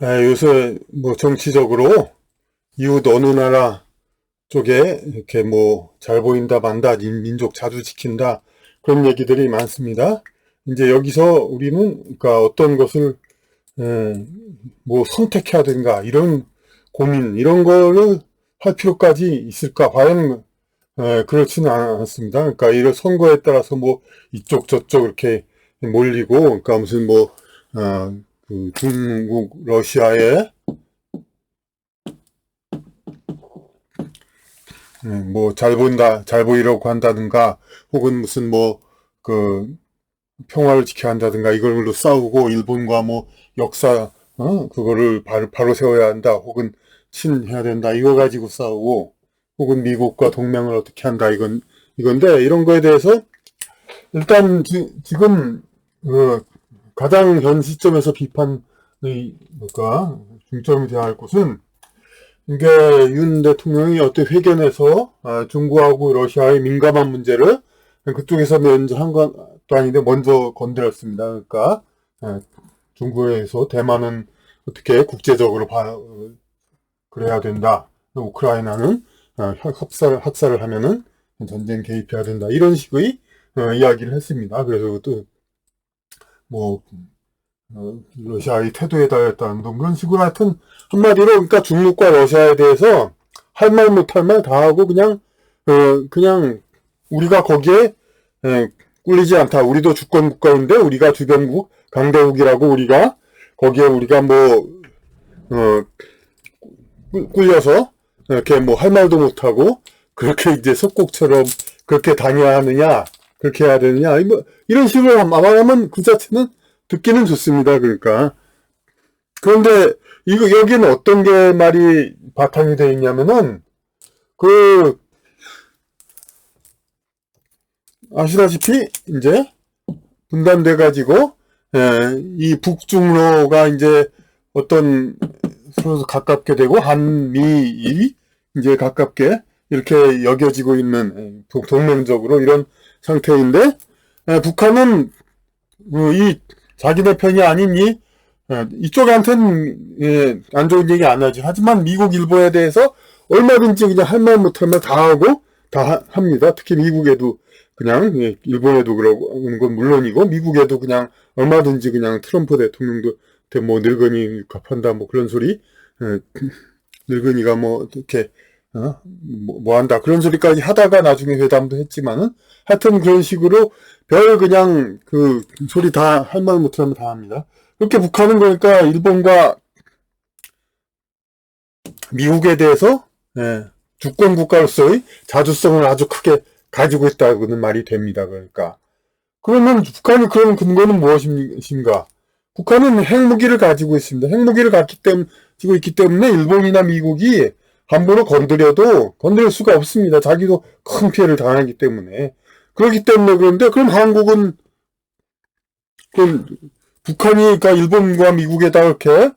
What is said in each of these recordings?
요새 뭐 정치적으로 이웃 어느 나라 쪽에 이렇게 뭐 잘 보인다 만다 민족 자주 지킨다 그런 얘기들이 많습니다. 이제 여기서 우리는 그러니까 어떤 것을 에, 뭐 선택해야 되는가 이런 고민 이런 거를 할 필요까지 있을까? 과연 그렇지는 않습니다. 그러니까 이런 선거에 따라서 뭐 이쪽 저쪽 이렇게 몰리고 그러니까 무슨 뭐 그 중국 러시아의 뭐 잘 본다, 잘 보이려고 한다든가, 혹은 무슨 뭐 그 평화를 지켜야 한다든가 이걸로 싸우고 일본과 뭐 역사 그거를 바로 세워야 한다, 혹은 친해야 된다 이거 가지고 싸우고, 혹은 미국과 동맹을 어떻게 한다 이건데 이런 거에 대해서 일단 지금 가장 현 시점에서 비판의 그러니까 중점이 되어야 할 것은 이게 윤 대통령이 어떤 회견에서 중국하고 러시아의 민감한 문제를 그쪽에서 먼저 한 것도 아닌데 먼저 건드렸습니다. 그러니까 중국에서 대만은 어떻게 국제적으로 그래야 된다. 우크라이나는 학살을 하면은 전쟁 개입해야 된다. 이런 식의 이야기를 했습니다. 그래서 또뭐 러시아의 태도에 달했다는 등 그런 식으로 하여튼 한마디로 그러니까 중국과 러시아에 대해서 할 말 못할 말 다 하고 그냥 우리가 거기에 꿀리지 않다. 우리도 주권 국가인데 우리가 주변국 강대국이라고 우리가 거기에 우리가 뭐 꿀려서 이렇게 뭐 할 말도 못하고 그렇게 이제 속국처럼 그렇게 다녀야 하느냐 그렇게 해야 되느냐 뭐 이런 식으로 말하면 그 자체는 듣기는 좋습니다. 그러니까 그런데 이거 여기는 어떤 게 말이 바탕이 되어 있냐면은 그 아시다시피 이제 분단돼 가지고 이 북중로가 이제 어떤 서로 가깝게 되고 한미이 이제 가깝게 이렇게 여겨지고 있는 동맹적으로 이런 상태인데 북한은 이 자기네 편이 아닌 이쪽한테는 안 좋은 얘기 안 하지. 하지만 미국, 일본에 대해서 얼마든지 그냥 할 말 못할 말 다 하고 다 합니다. 특히 미국에도 그냥 일본에도 그러는 건 물론이고 미국에도 그냥 얼마든지 그냥 트럼프 대통령도 뭐 늙은이 육합한다 뭐 그런 소리 늙은이가 뭐 이렇게 뭐 한다 그런 소리까지 하다가 나중에 회담도 했지만은 하여튼 그런 식으로 별 그냥 그 소리 다 할 말 못하면 다 합니다. 그렇게 북한은 그러니까 일본과 미국에 대해서 주권 국가로서의 자주성을 아주 크게 가지고 있다고는 말이 됩니다. 그러니까 그러면 북한이 그런 근거는 무엇인가? 북한은 핵무기를 가지고 있습니다. 핵무기를 가지고 있기 때문에 일본이나 미국이 함부로 건드려도 건드릴 수가 없습니다. 자기도 큰 피해를 당하기 때문에. 그렇기 때문에 그런데 그럼 한국은 그럼 북한이 그러니까 일본과 미국에다 이렇게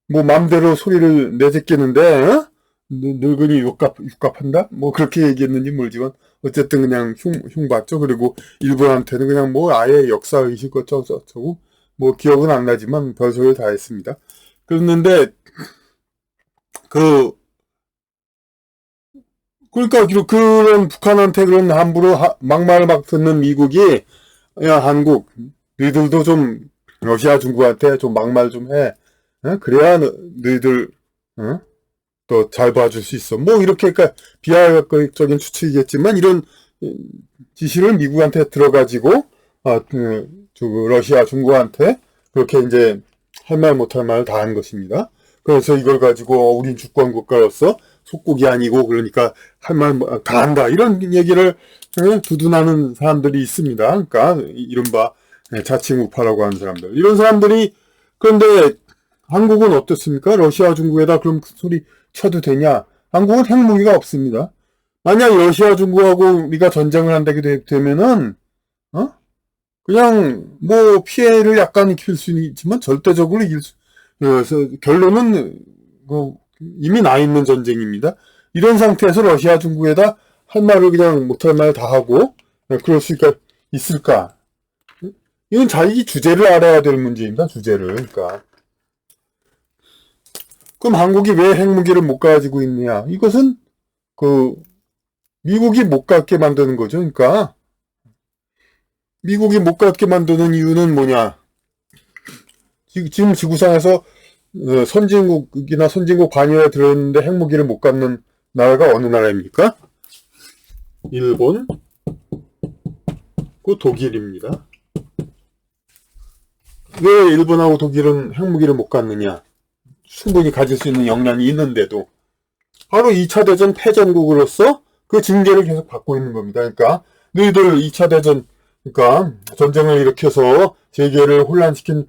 뭐 맘대로 소리를 내제끼는데 늙은이 육갑한다? 뭐 그렇게 얘기했는지 모르지만 어쨌든 그냥 흉봤죠. 그리고 일본한테는 그냥 뭐 아예 역사의식 어쩌고 뭐 기억은 안 나지만 별소리를 다 했습니다. 그랬는데 그 그러니까 그런 북한한테 그런 함부로 막말을 막 듣는 미국이 야 한국 너희들도 좀 러시아 중국한테 좀 막말 좀 해. 그래야 너희들 또 잘 봐줄 수 있어. 뭐 이렇게 그러니까 비하적인 추측이겠지만 이런 지시를 미국한테 들어가지고 러시아 중국한테 그렇게 이제 할 말 못할 말 다 한 것입니다. 그래서 이걸 가지고 우린 주권 국가로서 속국이 아니고 그러니까 할 말 다 한다 이런 얘기를 두둔하는 사람들이 있습니다. 그러니까 이른바 자칭 우파라고 하는 사람들 이런 사람들이 그런데 한국은 어떻습니까? 러시아 중국에다 그럼 그 소리 쳐도 되냐? 한국은 핵무기가 없습니다. 만약 러시아 중국하고 우리가 전쟁을 한다게 되면은 그냥 뭐 피해를 약간 입힐 수는 있지만 절대적으로 그래서 결론은 이미 나 있는 전쟁입니다. 이런 상태에서 러시아 중국에다 할 말을 그냥 못할 말 다 하고 그럴 수가 있을까? 이건 자기 주제를 알아야 될 문제입니다. 주제를 그러니까 그럼 한국이 왜 핵무기를 못 가지고 있느냐? 이것은 그 미국이 못 갖게 만드는 거죠. 그러니까 미국이 못 갖게 만드는 이유는 뭐냐? 지금 지구상에서 선진국이나 선진국 반열에 들어있는데 핵무기를 못 갖는 나라가 어느 나라입니까? 일본, 그 독일입니다. 왜 일본하고 독일은 핵무기를 못 갖느냐? 충분히 가질 수 있는 역량이 있는데도 바로 2차 대전 패전국으로서 그 징계를 계속 받고 있는 겁니다. 그러니까 너희들 2차 대전, 그러니까 전쟁을 일으켜서 세계를 혼란시킨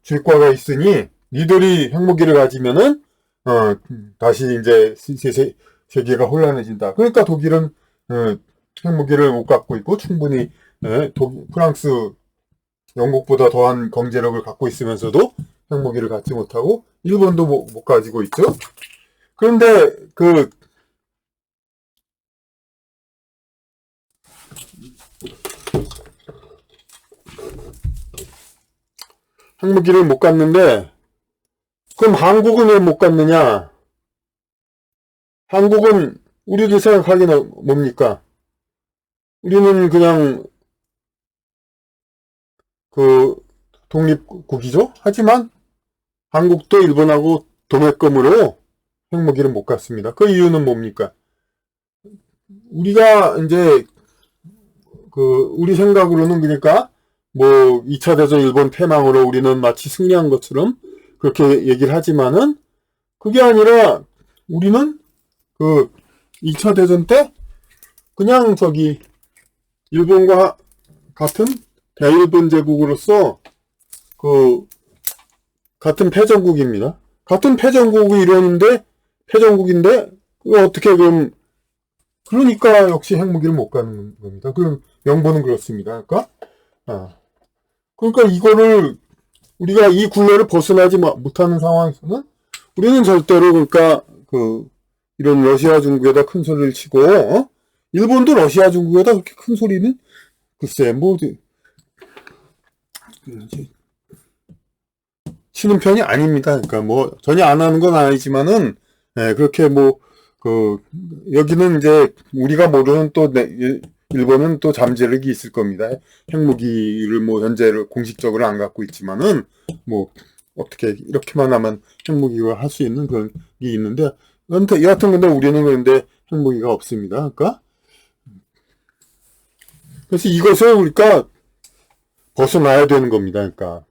죄과가 있으니 니들이 핵무기를 가지면은 다시 이제 세계가 혼란해진다. 그러니까 독일은 핵무기를 못 갖고 있고 충분히 프랑스, 영국보다 더한 경제력을 갖고 있으면서도 핵무기를 갖지 못하고 일본도 못 가지고 있죠. 그런데 그 핵무기를 못 갖는데 그럼 한국은 왜 못 갖느냐? 한국은 우리들 생각하기는 뭡니까? 우리는 그냥 그 독립국이죠. 하지만 한국도 일본하고 도매금으로 핵무기를 못 갖습니다. 그 이유는 뭡니까? 우리가 이제 우리 생각으로는 그러니까 뭐 2차 대전 일본 패망으로 우리는 마치 승리한 것처럼 그렇게 얘기를 하지만은 그게 아니라 우리는 그 2차 대전 때 그냥 일본과 같은 대일본 제국으로서 같은 패전국입니다. 같은 패전국이 이러는데 패전국인데 어떻게 그러니까 역시 핵무기를 못 가는 겁니다. 그 명분은 그렇습니다. 그러니까 이거를 우리가 이 굴레를 벗어나지 못하는 상황에서는 우리는 절대로 그러니까 이런 러시아 중국에다 큰 소리를 치고 일본도 러시아 중국에다 그렇게 큰 소리는 글쎄 치는 편이 아닙니다. 그러니까 전혀 안 하는 건 아니지만은 그렇게 여기는 이제 우리가 모르는 또 일본은 또 잠재력이 있을 겁니다. 핵무기를 현재를 공식적으로 안 갖고 있지만은 어떻게 이렇게만 하면 핵무기가 할 수 있는 그런 게 있는데 여하튼 근데 우리는 그런데 핵무기가 없습니다. 그러니까 그래서 이것을 우리가 벗어나야 되는 겁니다. 그러니까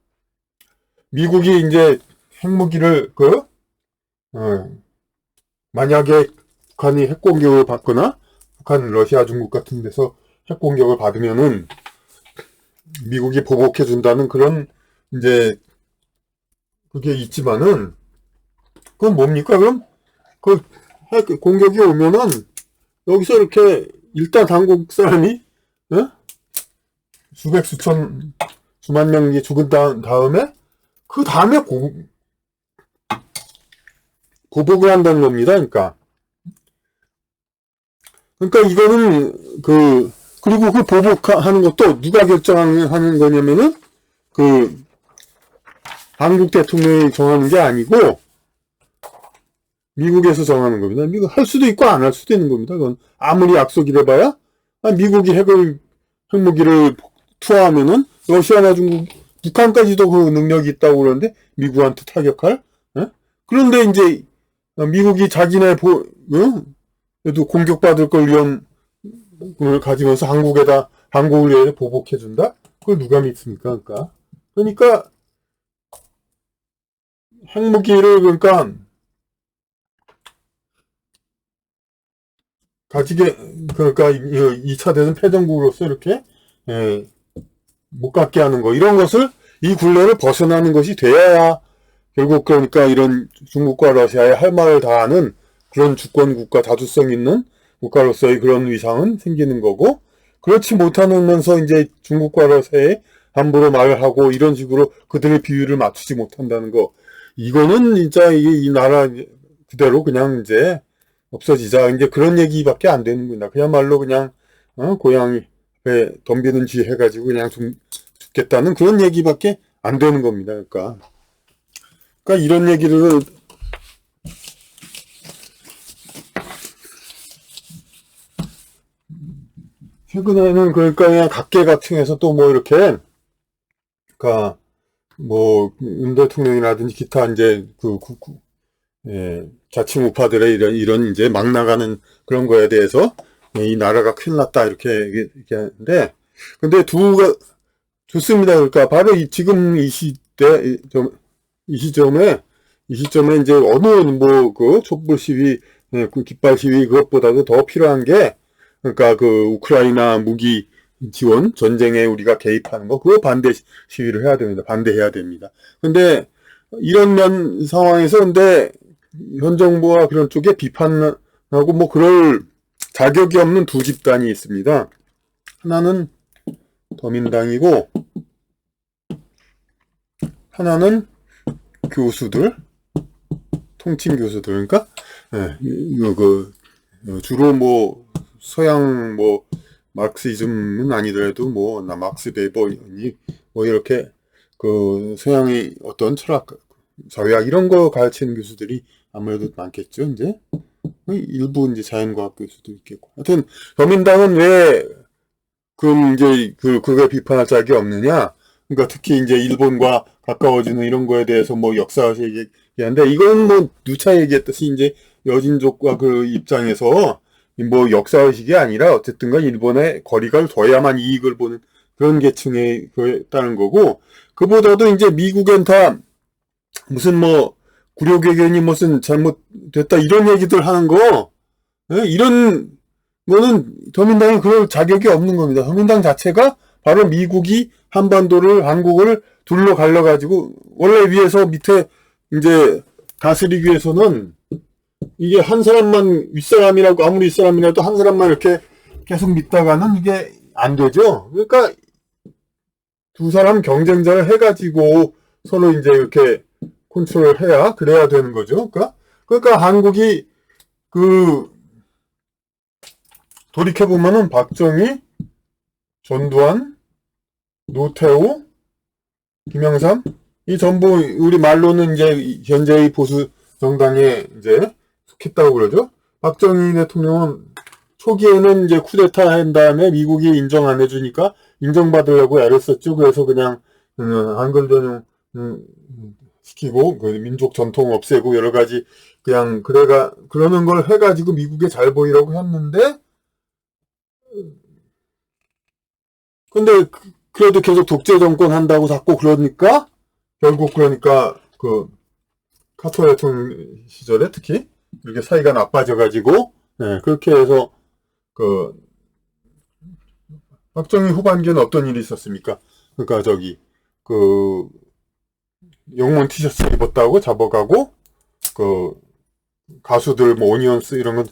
미국이 이제 핵무기를 만약에 북한이 핵공격을 받거나 북한, 러시아, 중국 같은 데서 핵공격을 받으면은 미국이 보복해 준다는 그런 이제 그게 있지만은 그건 뭡니까? 그럼 핵 공격이 오면은 여기서 이렇게 일단 한국 사람이 수백 수천 수만 명이 죽은 다음에 그 다음에 보복을 한다는 겁니다. 그러니까 이거는 그리고 그 보복하는 것도 누가 결정하는 거냐면은 한국 대통령이 정하는 게 아니고 미국에서 정하는 겁니다. 미국 할 수도 있고 안 할 수도 있는 겁니다. 그건 아무리 약속이래봐야 미국이 핵무기를 투하하면은 러시아나 중국, 북한까지도 그 능력이 있다고 그러는데 미국한테 타격할? 그런데 이제 미국이 자기네 그래도 공격받을 걸 위험을 가지면서 한국을 위해 보복해준다? 그걸 누가 믿습니까? 그러니까 핵무기를 그러니까 그러니까 2차 대전 패전국으로서 이렇게 못 갖게 하는 거 이런 것을 이 굴레를 벗어나는 것이 돼야 결국 그러니까 이런 중국과 러시아의 할 말을 다하는 그런 주권국가 자주성 있는 국가로서의 그런 위상은 생기는 거고 그렇지 못하면서 이제 중국과 러시아에 함부로 말을 하고 이런 식으로 그들의 비율을 맞추지 못한다는 거 이거는 진짜 이 나라 그대로 그냥 이제 없어지자 이제 그런 얘기밖에 안 되는구나. 그야말로 그냥 고양이 배 덤비는 쥐 해가지고 그냥 죽겠다는 그런 얘기밖에 안 되는 겁니다. 그러니까 이런 얘기를 최근에는 그러니까 그냥 각계각층에서 또 뭐 이렇게, 그니까, 뭐, 윤 대통령이라든지 기타 이제 예, 자칭 우파들의 이런 이제 막 나가는 그런 거에 대해서 이 나라가 큰일 났다 이렇게 얘기하는데, 근데 좋습니다. 그러니까 바로 지금 이 시대, 이 시점에, 이 시점에 이제 어느 뭐 그 촛불 시위, 그 깃발 시위 그것보다도 더 필요한 게, 그러니까 그 우크라이나 무기 지원 전쟁에 우리가 개입하는 거 그거 반대 시위를 해야 됩니다. 반대해야 됩니다. 근데 이런 상황에서 근데 현 정부와 그런 쪽에 비판하고 뭐 그럴 자격이 없는 두 집단이 있습니다. 하나는 더민당이고 하나는 교수들, 통칭 교수들. 그러니까 주로 뭐 서양 뭐 마르크시즘은 아니더라도 뭐 막스 베버니 뭐 이렇게 그 서양의 어떤 철학, 사회학 이런 거 가르치는 교수들이 아무래도 많겠죠. 이제 일부 이제 자연과학 교수도 있겠고. 하여튼 더민당은 왜 그럼 이제 그걸 비판할 자격이 없느냐? 그러니까 특히 이제 일본과 가까워지는 이런 거에 대해서 뭐 역사에서 얘기하는데 이건 뭐 누차 얘기했듯이 이제 여진족과 그 입장에서 뭐 역사의식이 아니라 어쨌든간 일본의 거리가 둬야만 이익을 보는 그런 계층에 따른 거고, 그보다도 이제 미국엔 다 무슨 뭐 구려개견이 무슨 잘못됐다 이런 얘기들 하는 거, 이런 거는 더민당이 그럴 자격이 없는 겁니다. 더민당 자체가 바로 미국이 한국을 둘러 갈라가지고 원래 위에서 밑에 이제 다스리기 위해서는 이게 한 사람만 윗사람이라고 아무리 윗사람이라도 한 사람만 이렇게 계속 믿다가는 이게 안 되죠. 그러니까 두 사람 경쟁자를 해가지고 서로 이제 이렇게 컨트롤 해야 그래야 되는 거죠. 그러니까 한국이 돌이켜보면은 박정희, 전두환, 노태우, 김영삼 이 전부 우리 말로는 이제 현재의 보수 정당에 이제 속했다고 그러죠. 박정희 대통령은 초기에는 이제 쿠데타 한 다음에 미국이 인정 안 해주니까 인정받으려고 애를 썼죠. 그래서 그냥 한글 전용 시키고 그 민족 전통 없애고 여러 가지 그냥 그러는 걸 해가지고 미국에 잘 보이려고 했는데, 근데 그래도 계속 독재 정권 한다고 자꾸 그러니까 결국 그러니까 그 카터 대통령 시절에 특히 이렇게 사이가 나빠져가지고 그렇게 해서 그 박정희 후반기에는 어떤 일이 있었습니까? 그러니까 그 영문 티셔츠 입었다고 잡아가고 그 가수들 뭐 오니언스 이런 건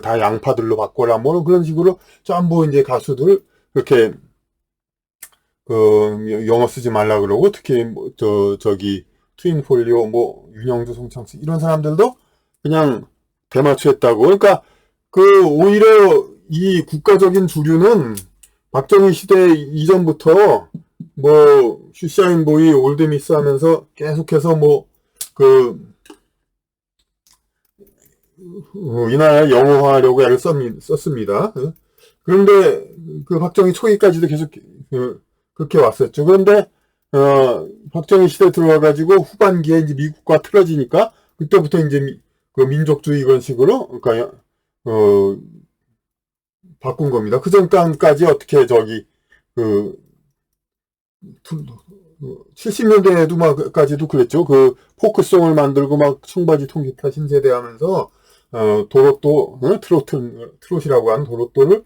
다 양파들로 바꿔라 뭐 그런 식으로 전부 이제 가수들 그렇게 영어 쓰지 말라 그러고 특히 뭐 트윈폴리오 뭐 윤영주 송창수 이런 사람들도 그냥 대마초했다고. 그러니까 오히려 이 국가적인 주류는 박정희 시대 이전부터 뭐 슈샤인보이 올드미스 하면서 계속해서 뭐 이 나라 영어화하려고 애를 썼습니다. 그런데 박정희 초기까지도 계속 그렇게 왔었죠. 그런데 박정희 시대 들어와가지고 후반기에 이제 미국과 틀어지니까 그때부터 이제 민족주의 이런 식으로 그러니까 바꾼 겁니다. 그 전까지 어떻게 70년대에도 막까지도 그랬죠. 포크송을 만들고 막 청바지 통기타 신세대 하면서 도로또 트롯이라고 하는 도로또를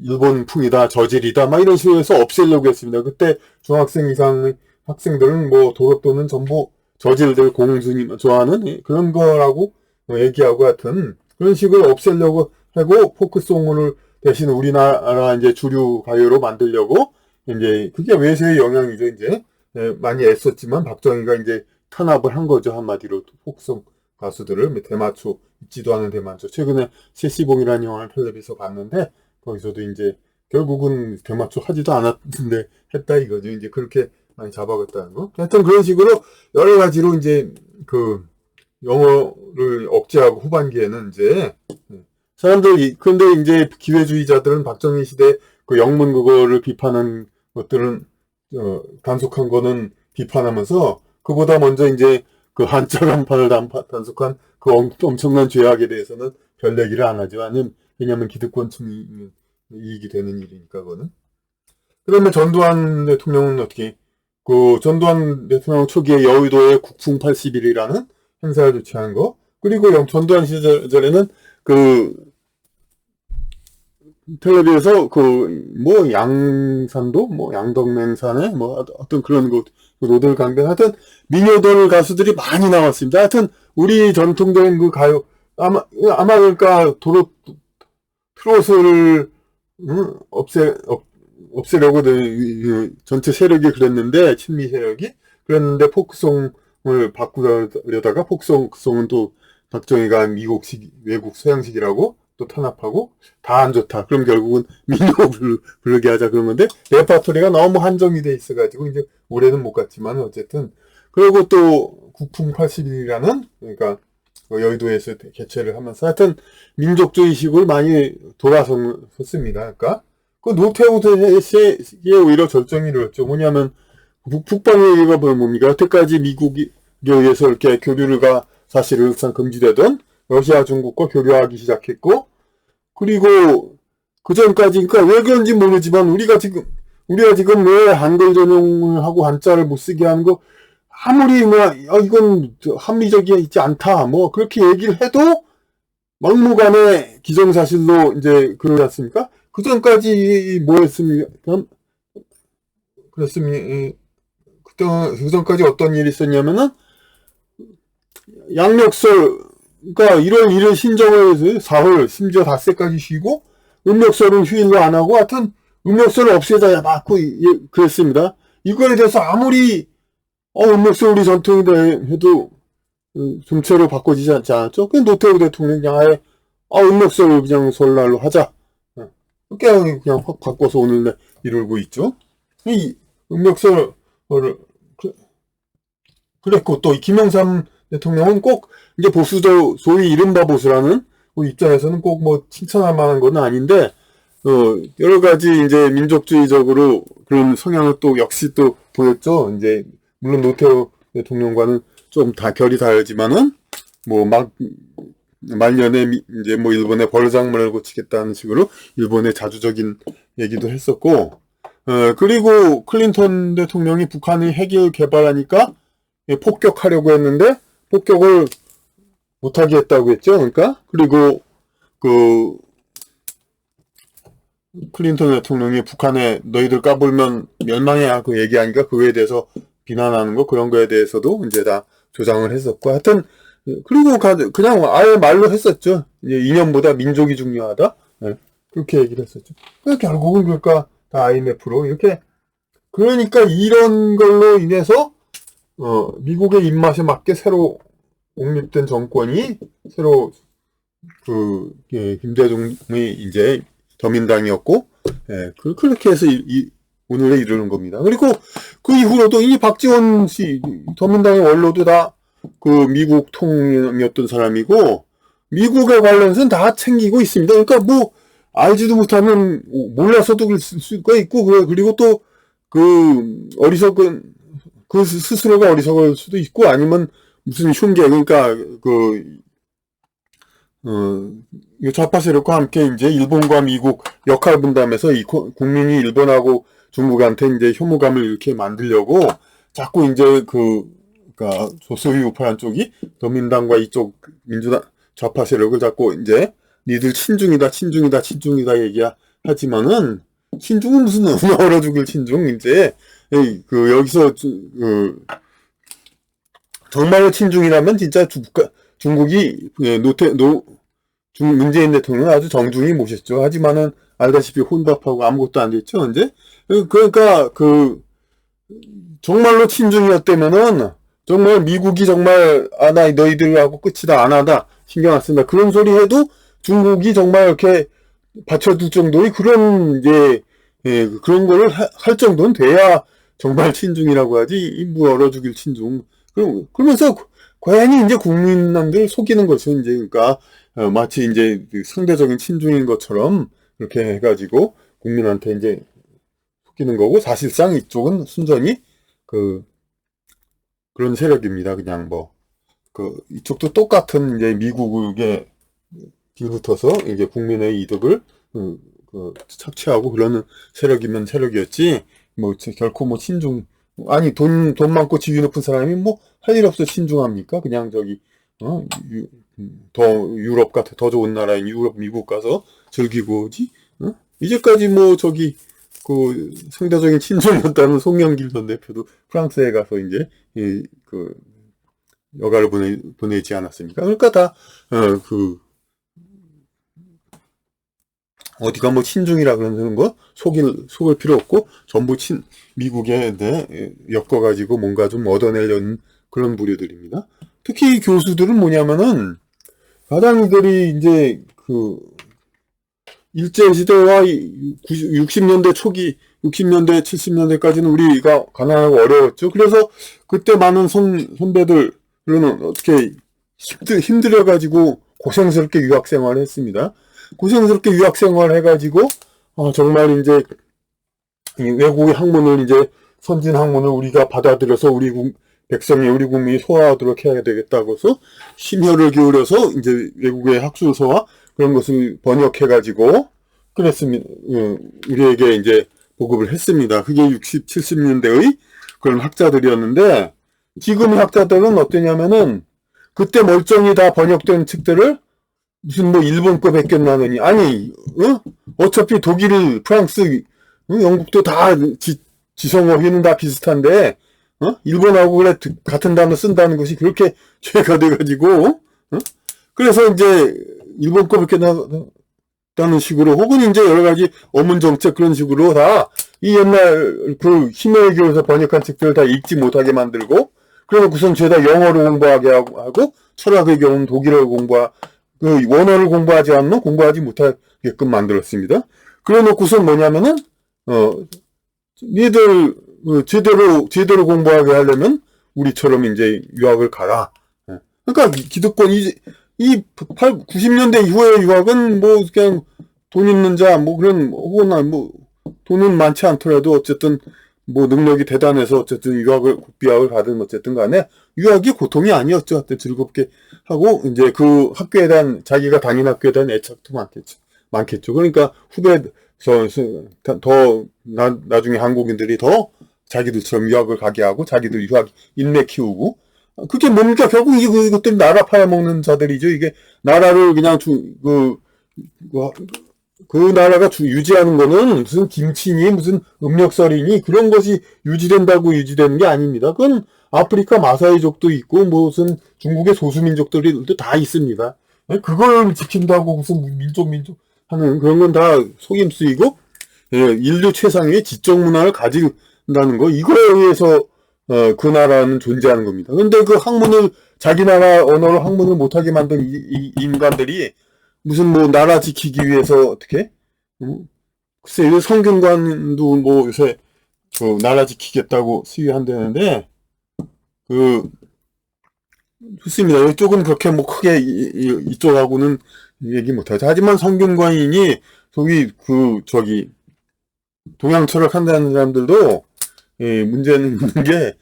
일본풍이다 저질이다 막 이런 식으로 해서 없애려고 했습니다. 그때 중학생 이상의 학생들은 뭐 도로또는 전부 저질들 공주님 좋아하는 그런 거라고 얘기하고 하여튼 그런 식으로 없애려고 하고 포크송을 대신 우리나라 이제 주류 가요로 만들려고 이제 그게 외세의 영향이죠. 이제 많이 애썼지만 박정희가 이제 탄압을 한 거죠. 한마디로 포크송 가수들을 대마초 있지도 않은 대마초. 최근에 세시봉이라는 영화를 텔레비에서 봤는데 거기서도 이제 결국은 대마초 하지도 않았는데 했다 이거죠. 이제 그렇게 많이 잡아갔다는 거. 하여튼 그런 식으로 여러 가지로 이제 영어를 억제하고 후반기에는 이제 사람들이, 근데 이제 기회주의자들은 박정희 시대 그 영문 그거를 비판한 것들은, 단속한 거는 비판하면서, 그보다 먼저 이제 그 한자 간판을 단속한 그 엄청난 죄악에 대해서는 별 얘기를 안 하죠. 왜냐면 기득권층이 이익이 되는 일이니까, 그거는. 그러면 전두환 대통령은 어떻게, 그 전두환 대통령 초기에 여의도에 국풍 80일이라는 행사를 주최한 거, 그리고 전두환 시절에는 그 텔레비에서 그 뭐 양산도 뭐 양덕맹산에 뭐 어떤 그런 그 노들 강변, 하여튼 민요들 가수들이 많이 나왔습니다. 하여튼 우리 전통적인 그 가요, 아마 그러니까 트롯을 없애려고 전체 세력이 그랬는데, 친미 세력이 그랬는데, 포크송을 바꾸려다가 포크송은 또 박정희가 미국식, 외국 서양식이라고 또 탄압하고 다 안 좋다. 그럼 결국은 민요 부르게 하자 그런 건데, 레파토리가 너무 한정이 돼 있어가지고 이제 올해는 못 갔지만 어쨌든. 그리고 또 국풍 80일이라는, 그러니까 여의도에서 개최를 하면서 하여튼 민족주의식을 많이 돌아섰습니다. 그러니까 그 노태우 대세에 오히려 절정이 일었죠. 뭐냐면 북방얘기가 뭡니까? 여태까지 미국에 의해서 이렇게 교류가 사실상 금지되던 러시아, 중국과 교류하기 시작했고, 그리고 그 전까지, 그러니까 왜 그런지 모르지만 우리가 지금 왜 한글 전용을 하고 한자를 못 쓰게 하는 거, 아무리 이건 합리적이지 않다 뭐 그렇게 얘기를 해도 막무가내 기정사실로 이제 그러지 않습니까? 그 전까지 뭐였습니까? 그랬습니다. 그 전까지 어떤 일이 있었냐면은, 양력설, 그러니까 1월 1일 신정을 해서 사흘, 심지어 닷새까지 쉬고, 음력설은 휴일로 안 하고, 하여튼, 음력설을 없애자, 막, 그랬습니다. 이거에 대해서 아무리, 음력설 우리 전통인데 해도, 정체로 바꿔지지 않았죠? 그 노태우 대통령이 그냥 아예, 음력설을 그냥 설날로 하자. 그렇게 그냥 확 바꿔서 오늘날 이루고 있죠. 이 음력설을, 그랬고, 또 김영삼 대통령은 꼭 이제 보수적, 소위 이른바 보수라는 입장에서는 꼭 뭐 칭찬할 만한 건 아닌데, 여러 가지 이제 민족주의적으로 그런 성향을 또 역시 또 보였죠. 이제 물론 노태우 대통령과는 좀 다 결이 다르지만은 뭐 말년에 이제 뭐 일본에 벌장문을 고치겠다는 식으로 일본의 자주적인 얘기도 했었고, 그리고 클린턴 대통령이 북한이 핵을 개발하니까 폭격하려고 했는데 폭격을 못하게 했다고 했죠. 그러니까 그리고 그 클린턴 대통령이 북한에 너희들 까불면 멸망해야 그 얘기하니까 그거에 대해서 비난하는 거, 그런 거에 대해서도 이제 다 조장을 했었고, 하여튼 그리고 그냥 아예 말로 했었죠. 이제 이념보다 민족이 중요하다. 네, 그렇게 얘기를 했었죠. 결국은 그러니까 다 IMF로 이렇게, 그러니까 이런 걸로 인해서 미국의 입맛에 맞게 새로 옹립된 정권이 새로 김대중이 이제 더민당이었고, 그렇게 해서 오늘에 이르는 겁니다. 그리고 그 이후로도 이 박지원 씨, 더민당의 원로도 다 그 미국 통이었던 사람이고, 미국에 관련해서는 다 챙기고 있습니다. 그러니까 뭐 알지도 못하면 몰라서도 그럴 수가 있고, 그리고 또 어리석은, 스스로가 어리석을 수도 있고, 아니면 무슨 흉계, 그러니까 이 좌파 세력과 함께 이제 일본과 미국 역할 분담해서 이 국민이 일본하고 중국한테 이제 혐오감을 이렇게 만들려고 자꾸 이제 그러니까 소위 우파란 쪽이 더민당과 이쪽 민주당 좌파 세력을 자꾸 이제 니들 친중이다 얘기하지만은, 친중은 무슨 얼어 죽일 친중, 이제 여기서 정말로 친중이라면 진짜 중국이 문재인 대통령은 아주 정중히 모셨죠. 하지만은 알다시피 혼밥하고 아무것도 안 됐죠, 이제. 그러니까 정말로 친중이었다면은 정말 미국이 정말 나 너희들하고 끝이다, 안 하다, 신경 안 쓴다, 그런 소리 해도 중국이 정말 이렇게 받쳐줄 정도의 그런 이제 그런 거를 할 정도는 돼야 정말 친중이라고 하지. 인부 얼어 죽일 친중. 그러면서 괜히 이제 국민들 속이는 거죠. 이제 그러니까 마치 이제 그 상대적인 친중인 것처럼 그렇게 해가지고 국민한테 이제 속이는 거고 사실상 이쪽은 순전히 그 그런 세력입니다. 그냥 뭐 그 이쪽도 똑같은 이제 미국에 뒤붙어서 이제 국민의 이득을 착취하고 그러는 세력이면 세력이었지 뭐 결코 뭐 친중 아니 돈 많고 지위 높은 사람이 뭐 할 일 없어 친중합니까? 그냥 저기 어 더 유럽 같은 더 좋은 나라인 유럽 미국 가서 즐기고 오지 이제까지 뭐 저기 그 상대적인 친중이었다는 송영길 전 대표도 프랑스에 가서 이제 그 여가를 보내지 않았습니까? 그러니까 다 어디가 뭐 친중이라 그러는 거 속을 필요 없고 전부 미국에 엮어가지고 뭔가 좀 얻어내려는 그런 부류들입니다. 특히 교수들은 뭐냐면은 가장 이들이 이제 그 일제시대와 60년대 초기 60년대 70년대까지는 우리가 가난하고 어려웠죠. 그래서 그때 많은 선배들은 어떻게 힘들어가지고 고생스럽게 유학 생활을 했습니다. 고생스럽게 유학 생활을 해가지고 정말 이제 외국의 학문을 이제 선진 학문을 우리가 받아들여서 백성이 우리 국민이 소화하도록 해야 되겠다고 해서 심혈을 기울여서 이제 외국의 학술서와 그런 것을 번역해가지고 그랬습니다. 우리에게 이제 보급을 했습니다. 그게 60, 70년대의 그런 학자들이었는데 지금의 학자들은 어떠냐면은 그때 멀쩡히 다 번역된 책들을 무슨 뭐 일본거 베꼈나느니 아니 어차피 독일, 프랑스, 영국도 다 지성어휘는 다 비슷한데 일본하고 그래 같은 단어 쓴다는 것이 그렇게 죄가 돼가지고 그래서 이제 일본거 베꼈다는 식으로 혹은 이제 여러 가지 어문 정책 그런 식으로 다 이 옛날 그 힘의 교에서 번역한 책들을 다 읽지 못하게 만들고 그래서 죄다 영어로 공부하게 하고 철학의 경우는 독일어를 그 원어를 공부하지 않는 공부하지 못하게끔 만들었습니다. 그래 놓고서 뭐냐면은 니들 제대로 공부하게 하려면 우리처럼 이제 유학을 가라. 그러니까 기득권 이 90년대 이후의 유학은 뭐 그냥 돈 있는 자 뭐 그런 혹은 뭐 돈은 많지 않더라도 어쨌든 뭐 능력이 대단해서 어쨌든 국비학을 가든 어쨌든 간에 유학이 고통이 아니었죠. 즐겁게 하고 이제 그 학교에 대한 자기가 다닌 학교에 대한 애착도 많겠죠. 그러니까 나중에 한국인들이 더 자기들처럼 유학을 가게 하고 자기들 유학 인맥 키우고 그게 뭡니까? 결국 이것들이 나라 팔아먹는 자들이죠. 이게 나라를 그냥 그 나라가 유지하는 거는 무슨 김치니 무슨 음력설이니 그런 것이 유지된다고 유지되는 게 아닙니다. 그건 아프리카 마사이족도 있고 무슨 중국의 소수민족들도 다 있습니다. 그걸 지킨다고 무슨 민족 하는 그런 건 다 속임수이고 인류 최상위의 지적 문화를 가진다는 거 이거에 의해서 그 나라는 존재하는 겁니다. 근데 그 학문을 자기 나라 언어로 학문을 못하게 만든 이 인간들이 무슨 뭐 나라 지키기 위해서 어떻게? 글쎄 성균관도 뭐 요새 그 나라 지키겠다고 시위한다는데 좋습니다. 이쪽은 그렇게 뭐 크게 이쪽하고는 얘기 못하죠. 하지만 성균관인이 저기 동양 철학한다는 사람들도 문제는 있는 게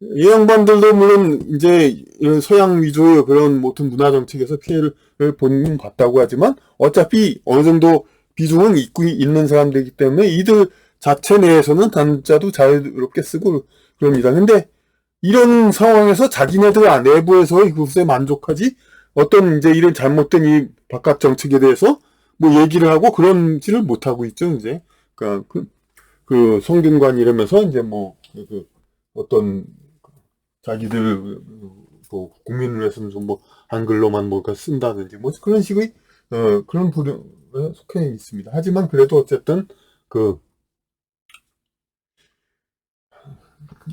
이 양반들도 물론 이제 이런 서양 위주의 그런 모든 문화 정책에서 피해를 보는 봤다고 하지만 어차피 어느 정도 비중은 있는 사람들이기 때문에 이들 자체 내에서는 단자도 자유롭게 쓰고 그럽니다. 근데 이런 상황에서 자기네들 내부에서 그것에 만족하지 어떤 이제 이런 잘못된 이 바깥 정책에 대해서 뭐 얘기를 하고 그런지를 못하고 있죠, 이제. 그러니까 그 성균관 이러면서 이제 뭐 어떤 자기들 뭐 국민을 위해서는 좀 뭐 한글로만 뭔가 쓴다든지 뭐 그런 식의 그런 부류에 속해 있습니다. 하지만 그래도 어쨌든 그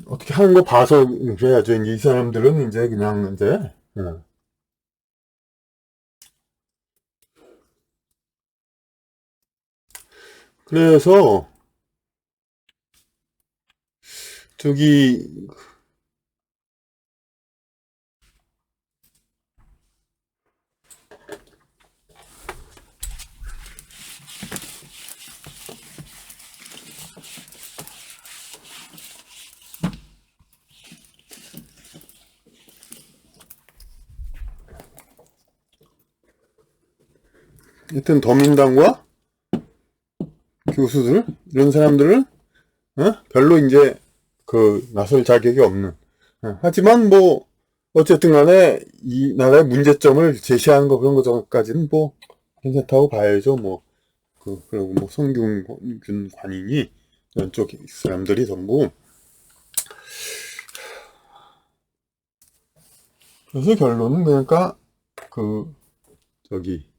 어떻게 하는 거 봐서 해야죠. 이제 이 사람들은 이제 그냥 이제 그래서 저기 하여튼 더민당과 교수들 이런 사람들은 별로 이제 그 나설 자격이 없는. 하지만 뭐 어쨌든 간에 이 나라의 문제점을 제시하는 거 그런 것까지는 뭐 괜찮다고 봐야죠. 뭐 그리고 뭐 성균 관인이 이런 쪽 사람들이 전부. 그래서 결론은 그러니까 그 저기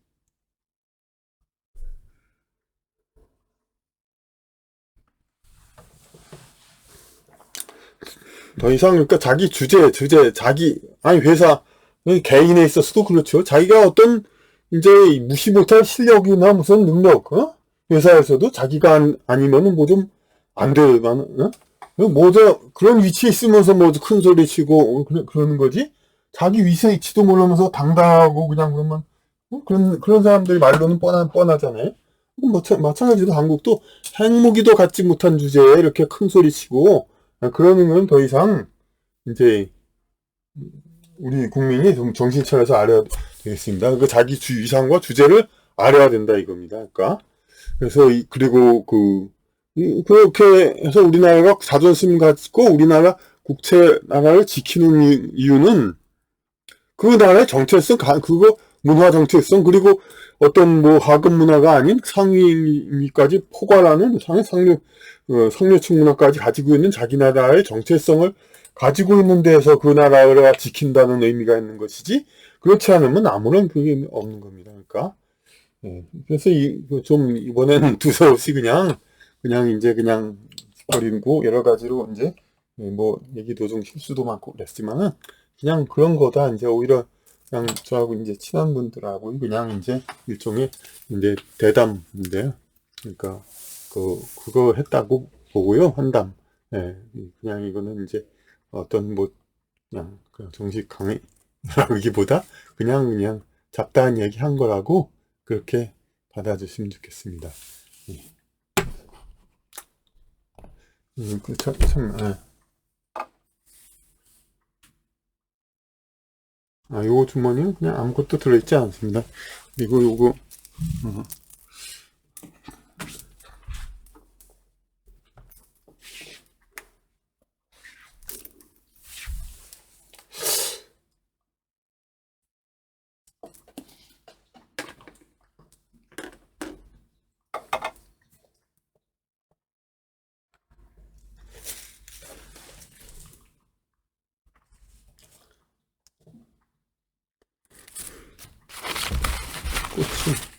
더 이상 그러니까 자기 주제 자기 아니 회사 개인에 있어서도 그렇죠. 자기가 어떤 이제 무시 못할 실력이나 무슨 능력 회사에서도 자기가 아니면은 뭐 좀 안 될 만한 뭐저 그런 위치에 있으면서 뭐 큰 소리 치고 그러는 거지. 자기 위치도 모르면서 당당하고 그냥 그러면 그런 사람들이 말로는 뻔하잖아요. 마찬가지로 한국도 핵무기도 갖지 못한 주제에 이렇게 큰 소리 치고 그러는 건 더 이상 이제 우리 국민이 좀 정신 차려서 알아야 되겠습니다. 그 자기 위상과 주제를 알아야 된다 이겁니다. 그러니까 그래서 그리고 그렇게 해서 우리나라가 자존심 갖고 우리나라 나라를 지키는 이유는 그 나라의 정체성, 그거 문화 정체성 그리고 어떤 뭐 하급 문화가 아닌 상위까지 포괄하는 상류층 문화까지 가지고 있는 자기 나라의 정체성을 가지고 있는 데에서 그 나라를 지킨다는 의미가 있는 것이지 그렇지 않으면 아무런 그게 없는 겁니다. 그러니까 그래서 좀 이번에는 두서없이 그냥 이제 그냥 버리고 여러 가지로 이제 뭐 얘기도 좀 실수도 많고 그랬지만은 그냥 그런 거다 이제 오히려 그냥 저하고 이제 친한 분들하고 그냥 이제 일종의 이제 대담인데요. 그러니까 그거 했다고 보고요. 환담. 예, 그냥 이거는 이제 어떤 뭐 그냥 정식 강의라기보다 그냥 잡다한 얘기 한 거라고 그렇게 받아주시면 좋겠습니다. 예. 예. 요거 주머니는 그냥 아무것도 들어있지 않습니다. 그리고 요거, 꽃이,